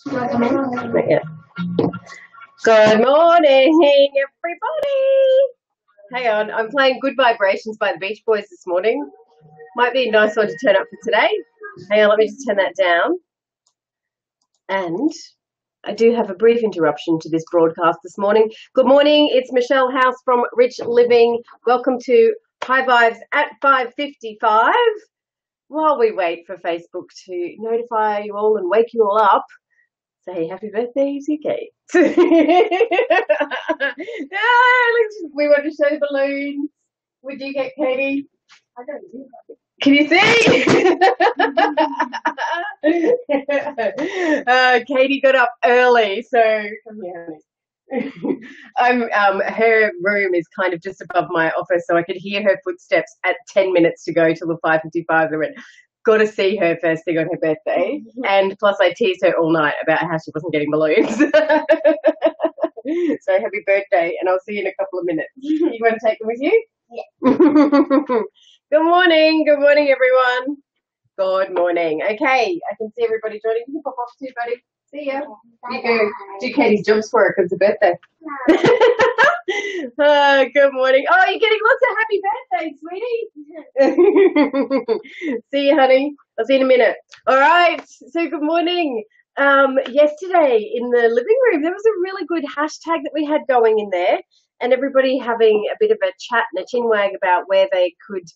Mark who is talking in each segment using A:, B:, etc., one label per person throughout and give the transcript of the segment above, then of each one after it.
A: Not yet. Good morning, everybody. Hang on, I'm playing Good Vibrations by the Beach Boys this morning. Might be a nice one to turn up for today. Hang on, let me just turn that down. And I do have a brief interruption to this broadcast this morning. Good morning, it's Michelle House from Rich Living. Welcome to High Vibes at 5:55. While we wait for Facebook to notify you all and wake you all up, say happy birthday to Kate. We want to show the balloons. Would you get Katie? I don't do that. Can you see? Katie got up early, so come here, honey. Her room is kind of just above my office, so I could hear her footsteps at 10 minutes to go till the 5:55. I went, got to see her first thing on her birthday, and plus I teased her all night about how she wasn't getting balloons. So happy birthday, and I'll see you in a couple of minutes. You want to take them with you? Yeah. Good morning, everyone. Good morning. Okay, I can see everybody joining. You can pop off too, buddy. See ya. You go do Katie's jobs for her because it's her birthday. Good morning. Oh, you're getting lots of happy birthday, sweetie. See you, honey. I'll see you in a minute. All right. So good morning. Yesterday in the living room, there was a really good hashtag that we had going in there, and everybody having a bit of a chat and a chinwag about where they could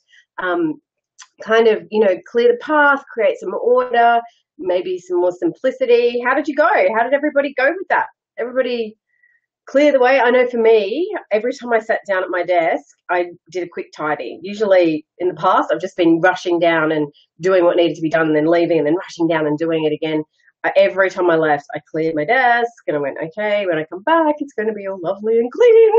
A: kind of, clear the path, create some order, maybe some more simplicity. How did you go? How did everybody go with that? Everybody clear the way? I know for me, every time I sat down at my desk, I did a quick tidy. Usually in the past, I've just been rushing down and doing what needed to be done and then leaving and then rushing down and doing it again. Every time I left, I cleared my desk and I went, okay, when I come back, it's going to be all lovely and clean.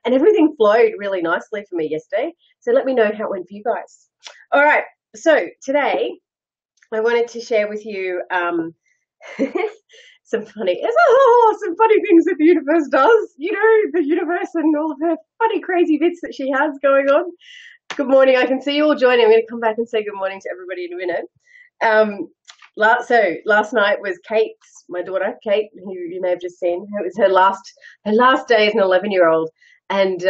A: And everything flowed really nicely for me yesterday. So let me know how it went for you guys. All right. So today I wanted to share with you some funny things that the universe does. The universe and all of her funny, crazy bits that she has going on. Good morning. I can see you all joining. I'm going to come back and say good morning to everybody in a minute. Last night was Kate's, my daughter, Kate, who you may have just seen. It was her last day as an 11-year-old. And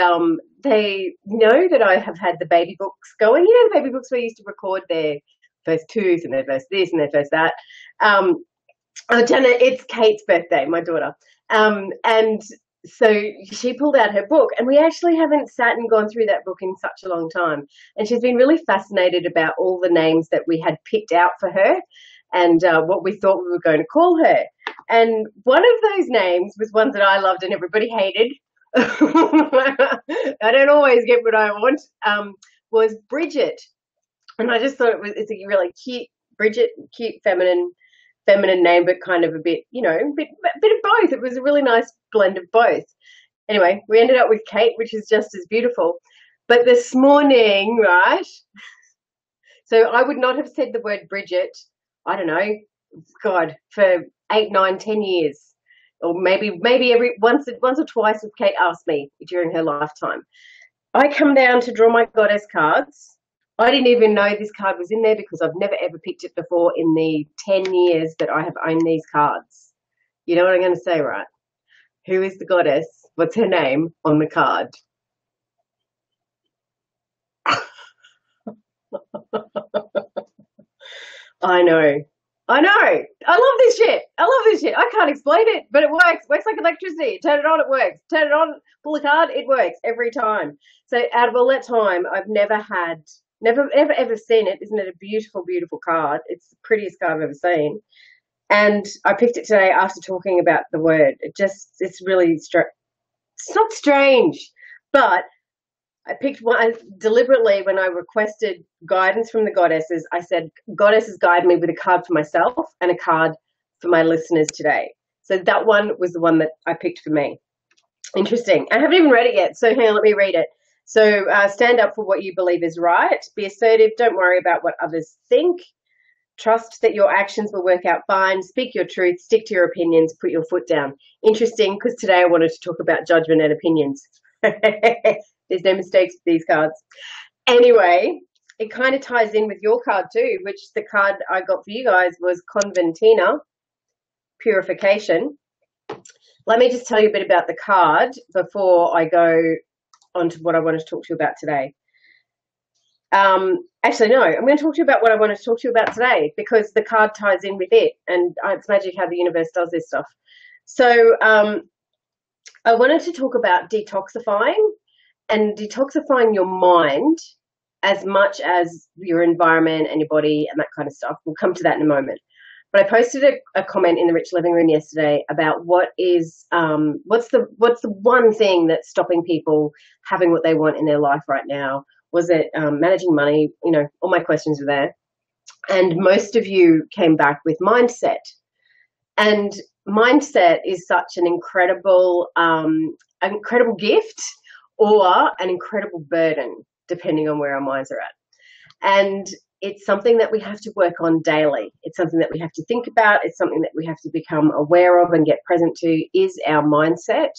A: they know that I have had the baby books going. The baby books where I used to record their first twos and their first this and their first that. Jenna, it's Kate's birthday, my daughter. And so she pulled out her book, and we actually haven't sat and gone through that book in such a long time. And she's been really fascinated about all the names that we had picked out for her and what we thought we were going to call her. And one of those names was one that I loved and everybody hated. I don't always get what I want, was Bridget. And I just thought it's a really cute, Bridget, cute feminine name, but kind of a bit, a bit of both. It was a really nice blend of both. Anyway, we ended up with Kate, which is just as beautiful. But this morning, right, so I would not have said the word Bridget, I don't know, God, for 8, 9, 10 years. Or maybe every once or twice if Kate asked me during her lifetime. I come down to draw my goddess cards. I didn't even know this card was in there because I've never ever picked it before in the 10 years that I have owned these cards. You know what I'm going to say, right? Who is the goddess? What's her name on the card? I know. I love this shit. I can't explain it, but it works. It works like electricity. Turn it on, it works. Turn it on, pull a card, it works every time. So out of all that time, I've never ever seen it. Isn't it a beautiful, beautiful card? It's the prettiest card I've ever seen. And I picked it today after talking about the word. It's really it's not strange, but I picked one deliberately when I requested guidance from the goddesses. I said, goddesses, guide me with a card for myself and a card for my listeners today. So that one was the one that I picked for me. Interesting. I haven't even read it yet, so hang on, let me read it. So stand up for what you believe is right. Be assertive. Don't worry about what others think. Trust that your actions will work out fine. Speak your truth. Stick to your opinions. Put your foot down. Interesting, because today I wanted to talk about judgment and opinions. There's no mistakes with these cards. Anyway, it kind of ties in with your card too, which the card I got for you guys was Conventina. purification. Let me just tell you a bit about the card before I go on to what I wanted to talk to you about today. Actually, no, I'm going to talk to you about what I wanted to talk to you about today because the card ties in with it, and it's magic how the universe does this stuff. So I wanted to talk about detoxifying and detoxifying your mind as much as your environment and your body and that kind of stuff. We'll come to that in a moment. But I posted a comment in the Rich Living Room yesterday about what's the one thing that's stopping people having what they want in their life right now. Was it managing money? You know, all my questions were there. And most of you came back with mindset. And mindset is such an incredible gift or an incredible burden, depending on where our minds are at. And it's something that we have to work on daily. It's something that we have to think about. It's something that we have to become aware of and get present to is our mindset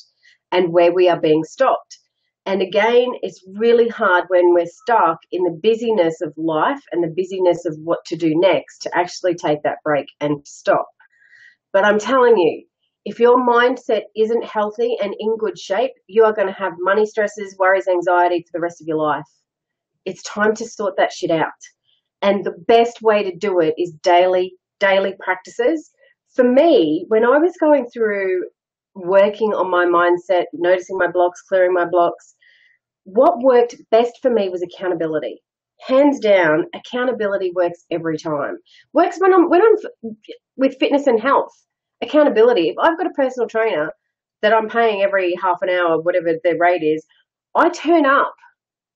A: and where we are being stopped. And again, it's really hard when we're stuck in the busyness of life and the busyness of what to do next to actually take that break and stop. But I'm telling you, if your mindset isn't healthy and in good shape, you are going to have money stresses, worries, anxiety for the rest of your life. It's time to sort that shit out. And the best way to do it is daily practices. For me, when I was going through working on my mindset, noticing my blocks, clearing my blocks, what worked best for me was accountability. Hands down, accountability works every time. Works when I'm with fitness and health. Accountability. If I've got a personal trainer that I'm paying every half an hour, whatever their rate is, I turn up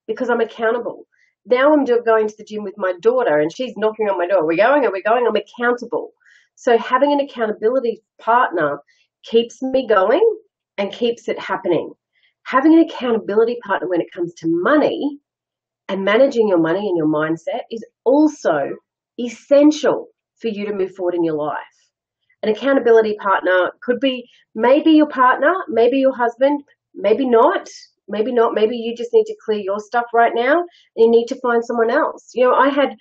A: because I'm accountable. Now I'm going to the gym with my daughter and she's knocking on my door. Are we going? I'm accountable. So having an accountability partner keeps me going and keeps it happening. Having an accountability partner when it comes to money and managing your money and your mindset is also essential for you to move forward in your life. An accountability partner could be maybe your partner, maybe your husband, maybe not. Maybe not. Maybe you just need to clear your stuff right now and you need to find someone else. You know, I had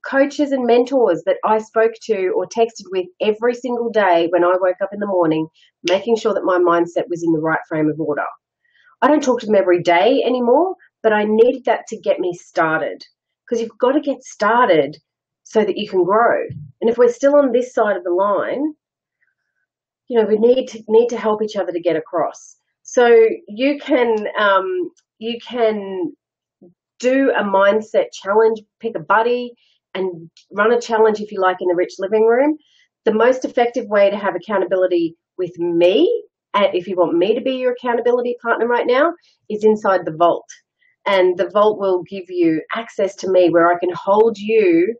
A: coaches and mentors that I spoke to or texted with every single day when I woke up in the morning, making sure that my mindset was in the right frame of order. I don't talk to them every day anymore, but I needed that to get me started because you've got to get started so that you can grow. And if we're still on this side of the line, you know, we need to help each other to get across. So you can do a mindset challenge, pick a buddy and run a challenge if you like in the Rich Living Room. The most effective way to have accountability with me, and if you want me to be your accountability partner right now, is inside the vault. And the vault will give you access to me where I can hold you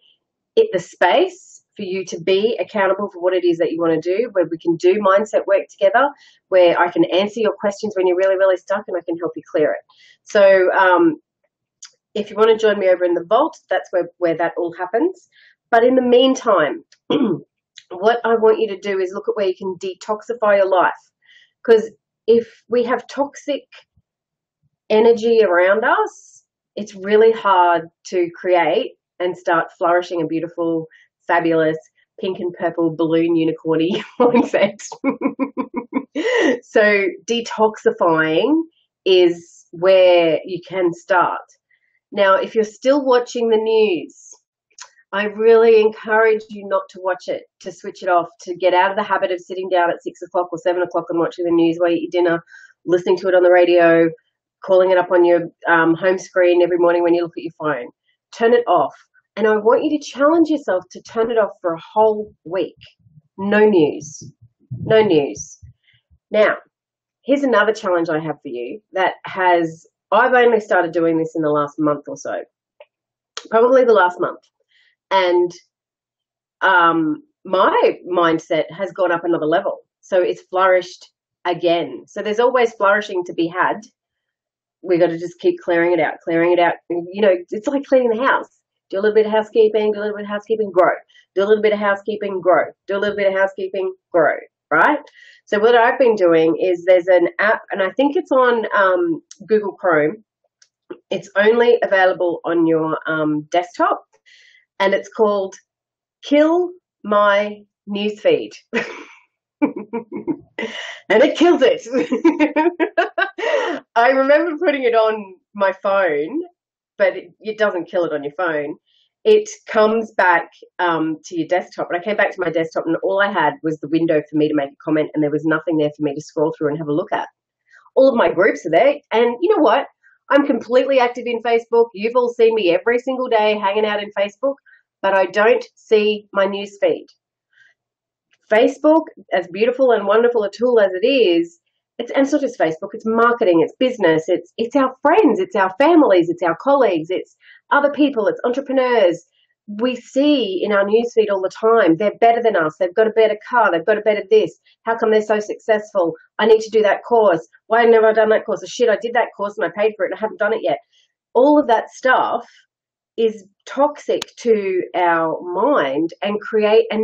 A: at the space for you to be accountable for what it is that you want to do, where we can do mindset work together, where I can answer your questions when you're really, really stuck and I can help you clear it. So if you want to join me over in the vault, that's where that all happens. But in the meantime, what I want you to do is look at where you can detoxify your life. Because if we have toxic energy around us, it's really hard to create and start flourishing a beautiful, fabulous, pink and purple balloon unicorny mindset. So detoxifying is where you can start. Now, if you're still watching the news, I really encourage you not to watch it, to switch it off, to get out of the habit of sitting down at 6 o'clock or 7 o'clock and watching the news while you eat dinner, listening to it on the radio, calling it up on your home screen every morning when you look at your phone. Turn it off. And I want you to challenge yourself to turn it off for a whole week. No news. No news. Now, here's another challenge I have for you I've only started doing this in the last month or so. Probably the last month. And my mindset has gone up another level. So it's flourished again. So there's always flourishing to be had. We got to just keep clearing it out. You know, it's like cleaning the house. Do a little bit of housekeeping, grow. Do a little bit of housekeeping, grow. Do a little bit of housekeeping, grow, right? So what I've been doing is there's an app, and I think it's on Google Chrome. It's only available on your desktop, and it's called Kill My Newsfeed. And it kills it. I remember putting it on my phone, but it doesn't kill it on your phone. It comes back to your desktop. And I came back to my desktop, and all I had was the window for me to make a comment, and there was nothing there for me to scroll through and have a look at. All of my groups are there. And you know what? I'm completely active in Facebook. You've all seen me every single day hanging out in Facebook, but I don't see my news feed. Facebook, as beautiful and wonderful a tool as it is, and it's not just Facebook, it's marketing, it's business, it's our friends, it's our families, it's our colleagues, it's other people, it's entrepreneurs. We see in our newsfeed all the time, they're better than us, they've got a better car, they've got a better this, how come they're so successful? I need to do that course. Why never I done that course? Oh, shit, I did that course and I paid for it and I haven't done it yet. All of that stuff is toxic to our mind and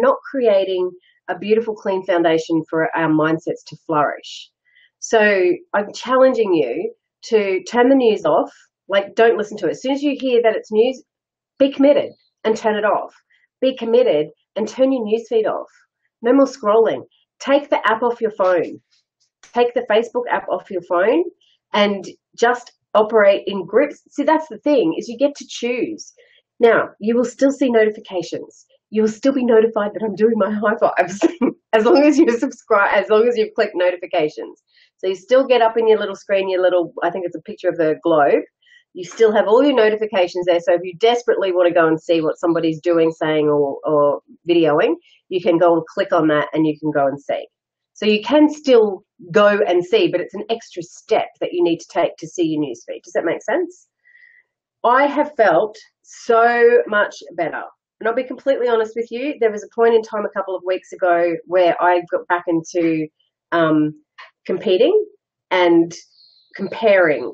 A: not creating a beautiful, clean foundation for our mindsets to flourish. So I'm challenging you to turn the news off. Like, don't listen to it. As soon as you hear that it's news, be committed and turn it off. Be committed and turn your newsfeed off. No more scrolling. Take the app off your phone. Take the Facebook app off your phone and just operate in groups. See, that's the thing, is you get to choose. Now, you will still see notifications. You will still be notified that I'm doing my high fives as long as you subscribe, as long as you've clicked notifications. So you still get up in your little screen, I think it's a picture of the globe. You still have all your notifications there. So if you desperately want to go and see what somebody's doing, saying, or videoing, you can go and click on that and you can go and see. So you can still go and see, but it's an extra step that you need to take to see your newsfeed. Does that make sense? I have felt so much better. And I'll be completely honest with you, there was a point in time a couple of weeks ago where I got back into competing and comparing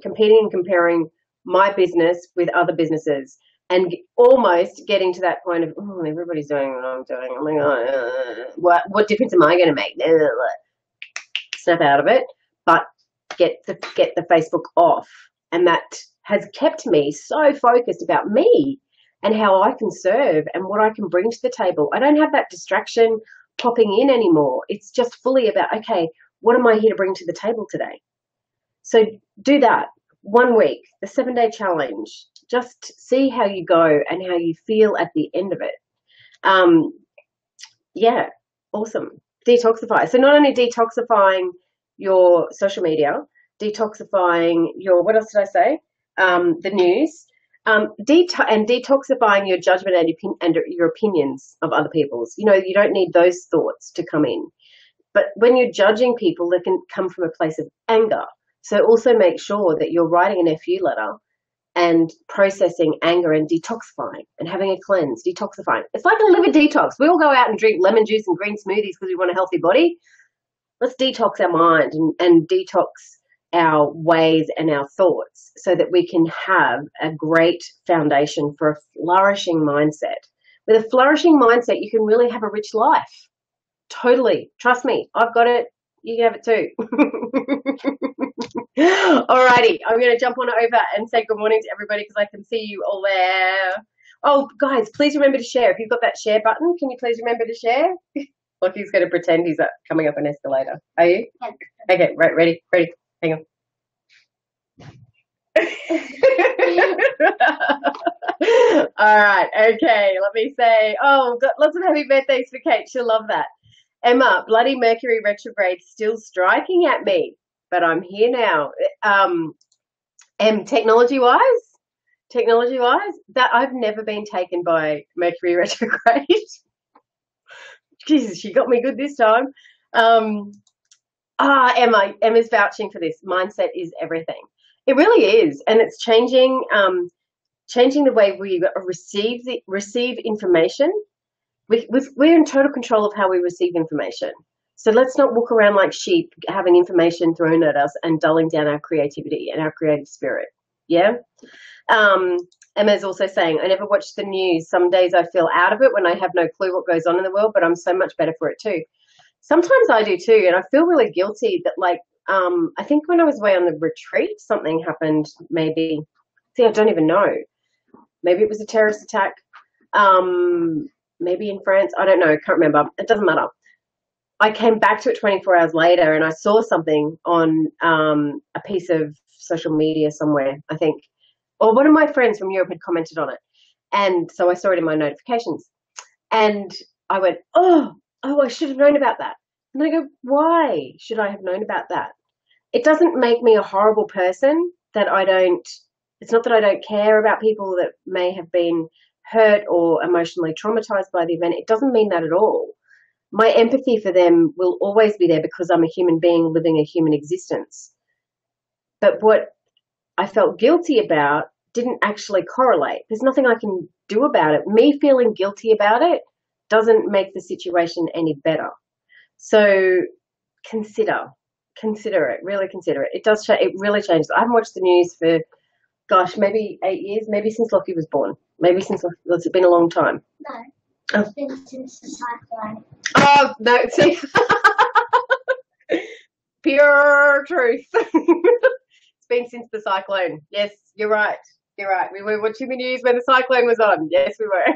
A: my business with other businesses, and almost getting to that point of, oh, everybody's doing what I'm doing. I'm like, what difference am I going to make? Snap out of it, but get the Facebook off. And that has kept me so focused about me and how I can serve and what I can bring to the table. I don't have that distraction popping in anymore. It's just fully about, okay, what am I here to bring to the table today? So do that 1 week, the 7-day challenge. Just see how you go and how you feel at the end of it. Yeah, awesome. Detoxify. So not only detoxifying your social media, detoxifying your, what else did I say? The news, and detoxifying your judgment and your opinions of other people's. You know, you don't need those thoughts to come in. But when you're judging people, they can come from a place of anger. So also make sure that you're writing an FU letter and processing anger and detoxifying and having a cleanse, detoxifying. It's like a liver detox. We all go out and drink lemon juice and green smoothies because we want a healthy body. Let's detox our mind and detox our ways and our thoughts so that we can have a great foundation for a flourishing mindset. With a flourishing mindset, you can really have a rich life. Totally. Trust me, I've got it. You can have it too. Alrighty, I'm going to jump on over and say good morning to everybody because I can see you all there. Oh, guys, please remember to share. If you've got that share button, can you please remember to share? Look, he's going to pretend he's coming up an escalator. Are you? Yeah. Okay, right, ready. Hang on. All right, okay, let me say, oh, got lots of happy birthdays for Kate. She'll love that. Emma, bloody Mercury retrograde still striking at me, but I'm here now. Technology-wise, that I've never been taken by Mercury retrograde. Jesus, she got me good this time. Emma's vouching for this. Mindset is everything. It really is, and it's changing the way we receive information. We're in total control of how we receive information. So let's not walk around like sheep having information thrown at us and dulling down our creativity and our creative spirit. Yeah. Emma's also saying, I never watch the news. Some days I feel out of it when I have no clue what goes on in the world, but I'm so much better for it too. Sometimes I do too, and I feel really guilty that, like, I think when I was away on the retreat, something happened maybe. See, I don't even know. Maybe it was a terrorist attack. Maybe in France. I don't know. Can't remember. It doesn't matter. I came back to it 24 hours later and I saw something on a piece of social media somewhere, I think, or one of my friends from Europe had commented on it. And so I saw it in my notifications. And I went, I should have known about that. And I go, why should I have known about that? It doesn't make me a horrible person that it's not that I don't care about people that may have been hurt or emotionally traumatized by the event. It doesn't mean that at all. My empathy for them will always be there because I'm a human being living a human existence. But what I felt guilty about didn't actually correlate. There's nothing I can do about it. Me feeling guilty about it doesn't make the situation any better. So consider it, really consider it. It really changes. I haven't watched the news for, gosh, maybe 8 years, maybe since Lockie was born. Maybe since it's been a long time.
B: No, it's been since the cyclone.
A: Oh, no, see? Pure truth. It's been since the cyclone. Yes, you're right. You're right. We were watching the news when the cyclone was on. Yes, we were.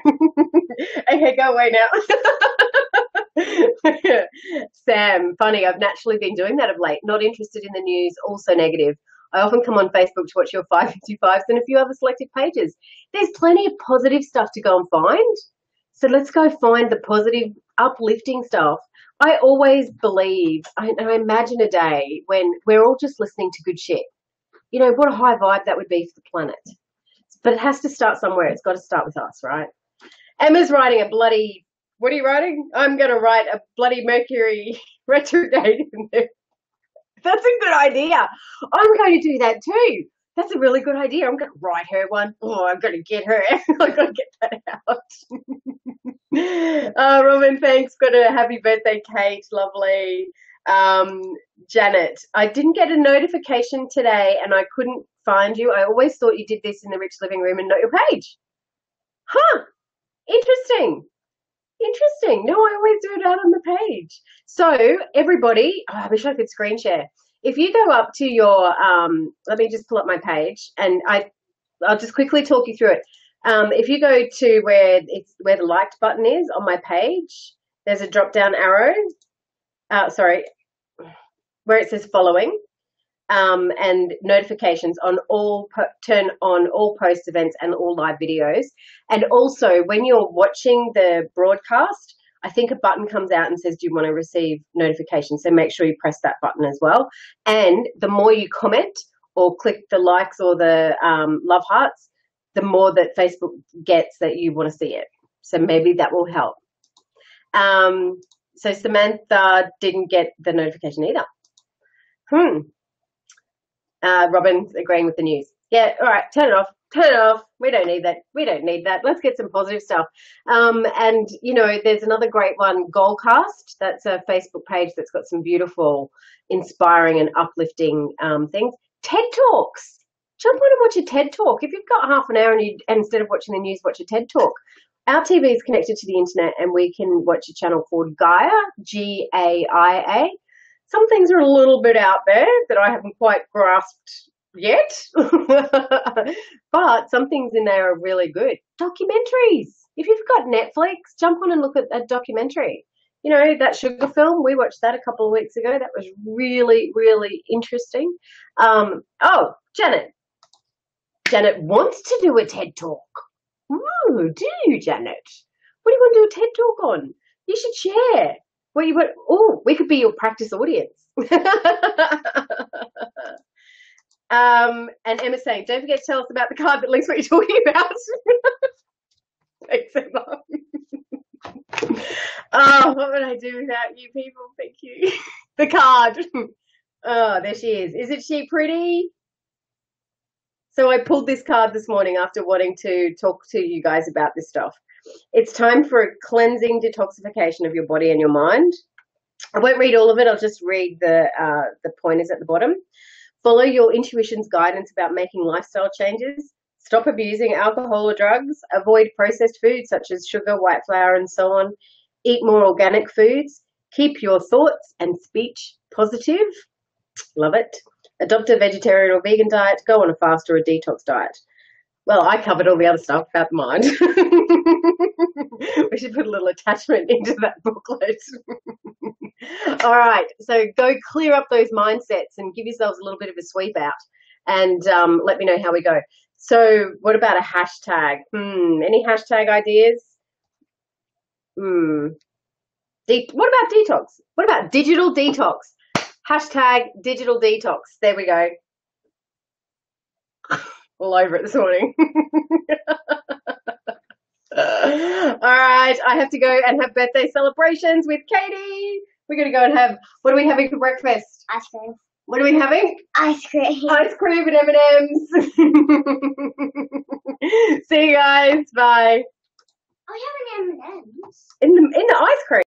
A: Okay, go away now. Sam, funny, I've naturally been doing that of late. Not interested in the news, also negative. I often come on Facebook to watch your 555s and a few other selected pages. There's plenty of positive stuff to go and find. So let's go find the positive, uplifting stuff. I always believe, I imagine a day when we're all just listening to good shit. You know, what a high vibe that would be for the planet. But it has to start somewhere. It's got to start with us, right? Emma's writing a bloody, what are you writing? I'm going to write a bloody Mercury retrograde in there. That's a good idea. I'm going to do that too. That's a really good idea. I'm going to write her one. Oh, I'm going to get her. I've got to get that out. Robin, thanks. Got a happy birthday, Kate. Lovely. Janet, I didn't get a notification today and I couldn't find you. I always thought you did this in the Rich Living Room and not your page. Huh. Interesting. No, I always do it out on the page. So everybody, I wish I could screen share. If you go up to your, let me just pull up my page and I'll just quickly talk you through it. If you go to where the liked button is on my page, there's a drop down arrow. Where it says following. And notifications on turn on all post events and all live videos. And also when you're watching the broadcast, I think a button comes out and says, do you want to receive notifications? So make sure you press that button as well. And the more you comment or click the likes or the love hearts, the more that Facebook gets that you want to see it. So maybe that will help. So Samantha didn't get the notification either. Robin's agreeing with the news. Yeah, all right, turn it off. We don't need that. Let's get some positive stuff. And, you know, there's another great one, Goalcast. That's a Facebook page that's got some beautiful, inspiring and uplifting things. TED Talks. Jump on and watch a TED Talk. If you've got half an hour and instead of watching the news, watch a TED Talk. Our TV is connected to the internet and we can watch a channel called Gaia, G-A-I-A. Some things are a little bit out there that I haven't quite grasped yet, but some things in there are really good. Documentaries. If you've got Netflix, jump on and look at a documentary. You know, that sugar film, we watched that a couple of weeks ago. That was really, really interesting. Janet. Janet wants to do a TED Talk. Ooh, do you, Janet? What do you want to do a TED Talk on? You should share. We could be your practice audience. And Emma's saying, don't forget to tell us about the card that links what you're talking about. Thanks, Emma. Oh, what would I do without you people? Thank you. The card. Oh, there she is. Isn't she pretty? So I pulled this card this morning after wanting to talk to you guys about this stuff. It's time for a cleansing detoxification of your body and your mind. I won't read all of it. I'll just read the pointers at the bottom. Follow your intuition's guidance about making lifestyle changes. Stop abusing alcohol or drugs. Avoid processed foods such as sugar, white flour, and so on. Eat more organic foods. Keep your thoughts and speech positive. Love it. Adopt a vegetarian or vegan diet. Go on a fast or a detox diet. Well, I covered all the other stuff about the mind. We should put a little attachment into that booklet. All right, so go clear up those mindsets and give yourselves a little bit of a sweep out, and let me know how we go. So what about a hashtag? Any hashtag ideas? What about detox? What about digital detox? Hashtag digital detox. There we go. All over it this morning. All right, I have to go and have birthday celebrations with Katie. We're going to go and have, what are we having for breakfast?
B: Ice cream.
A: What are we having?
B: Ice cream.
A: Ice cream and M&Ms. See you guys. Bye.
B: Oh, we have an M&M's.
A: In the ice cream.